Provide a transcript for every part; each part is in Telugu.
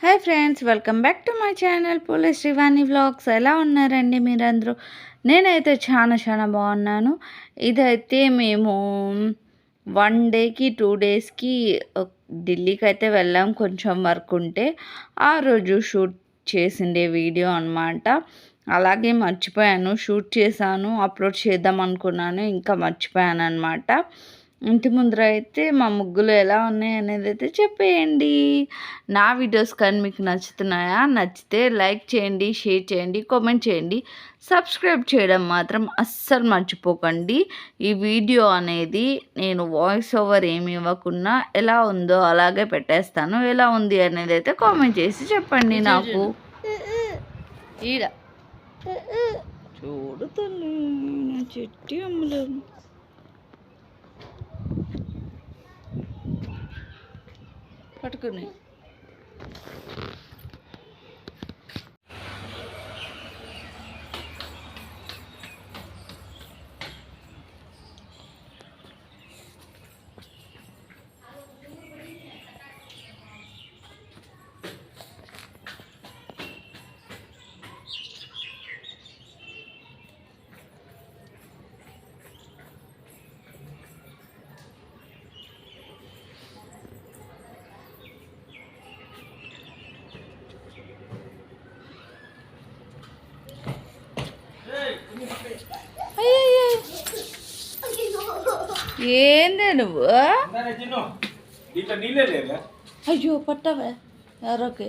Hi friends, welcome back to my channel police Srivani vlogs. ఎలా ఉన్నారండి మీరందరూ? నేనైతే చాలా బాగున్నాను. ఇదైతే మేము 1 డేకి 2 డేస్కి ఢిల్లీకి అయితే వెళ్ళాం. కొంచెం వర్క్ ఉంటే ఆ రోజు షూట్ చేసిండే వీడియో అన్నమాట. అలాగే మర్చిపోయాను, షూట్ చేశాను, అప్లోడ్ చేద్దాం అనుకున్నాను, ఇంకా మర్చిపోయాను అన్నమాట. ఇంటి ముందర అయితే మా ముగ్గులు ఎలా ఉన్నాయి అనేది అయితే చెప్పేయండి. నా వీడియోస్ కానీ మీకు నచ్చుతున్నాయా? నచ్చితే లైక్ చేయండి, షేర్ చేయండి, కామెంట్ చేయండి, సబ్స్క్రైబ్ చేయడం మాత్రం అస్సలు మర్చిపోకండి. ఈ వీడియో అనేది నేను వాయిస్ ఓవర్ ఏమి ఇవ్వకుండా ఎలా ఉందో అలాగే పెట్టేస్తాను. ఎలా ఉంది అనేది అయితే కామెంట్ చేసి చెప్పండి నాకు. ఈడ చూడు తల్లి, నా చెట్టి అమ్మలు పట్టుకుని ఏందే నువ్వు? అయ్యో పట్టవే ఎవరోకి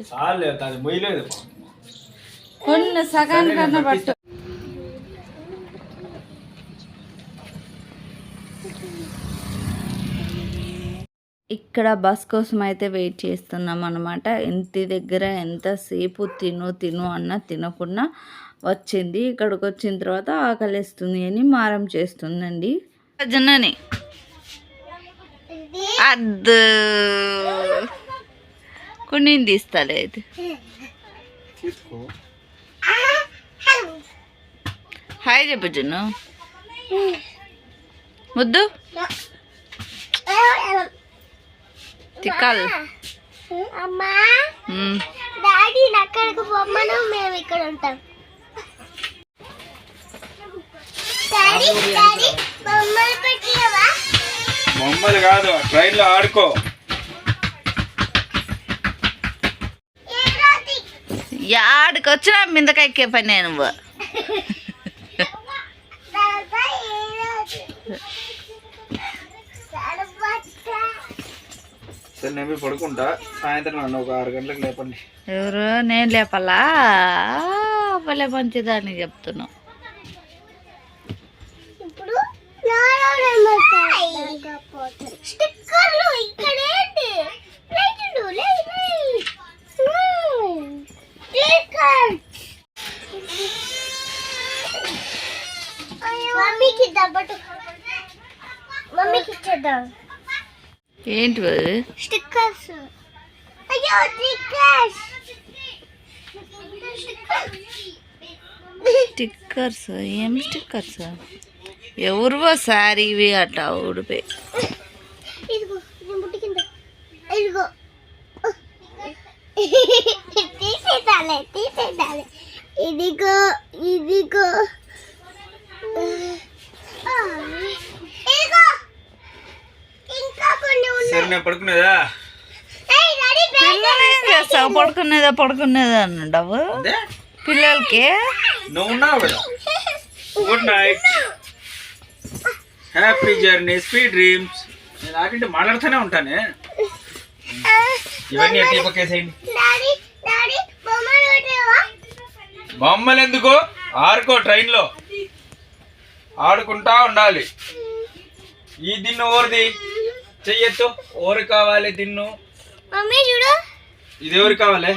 కొన్ని సగానికన్నా పట్టు. ఇక్కడ బస్ కోసం అయితే వెయిట్ చేస్తున్నాం అన్నమాట. ఇంటి దగ్గర ఎంతసేపు తిను అన్నా తినకుండా వచ్చింది. ఇక్కడికి వచ్చిన తర్వాత ఆకలిస్తుంది అని మారం చేస్తుందండి. జొన్నని అద్దు కొన్ని తీస్తాలే అయితే. హాయ్ చెప్పు జున్ను, ముద్దు తిక్కాలి. డాడీ అక్కడికి పొమ్మను, మేము ఇక్కడ ఉంటాం. బొమ్మలు కాదు, ట్రైన్ లో ఆడుకో. యాడికి వచ్చినా మిందకాయకే పని నువ్వు. సరే నేను పడుకుంటా, సాయంత్రం నన్ను ఒక 6 గంటలకు లేపండి. ఎవరు? నేను లేపాలా? భలే మంచిదాన్ని చెప్తున్నావు. మమ్మీకి ఇచ్చేద్దాం. ఏంటి స్టిక్కర్స్? అయ్యో స్టిక్కర్స్. స్టిక్కర్స్? ఏం స్టిక్కర్స్? ఎవరువో సారీ ఇవి అట్లా ఊడిపోయి. ఇదిగో ముట్టి కింద, ఇదిగో తీసేదాలే. ఇదిగో ఇదిగో ఇంకా కొన్ని ఉన్నాయి. సరే నేను పడుకునేదా? పిల్లలు ఏం చేస్తావు? పడుకునేదా అన్నావు పిల్లలకి. నువ్వు ఉన్నావు కదా. Good night, happy journey, sweet dreams. నేను ఆకంటే మాట్లాడుతూనే ఉంటానే. ఇవన్నీ ఎట్టి పక్కేసేయండి. బొమ్మలు ఎందుకు? ఆడుకో, ట్రైన్ లో ఆడుకుంటా ఉండాలి. ఈ దిన్ను ఓరిది చెయ్యొచ్చు. ఓరు కావాలి దిన్ను. మమ్మీ చూడు, ఇది ఎవరు కావాలి?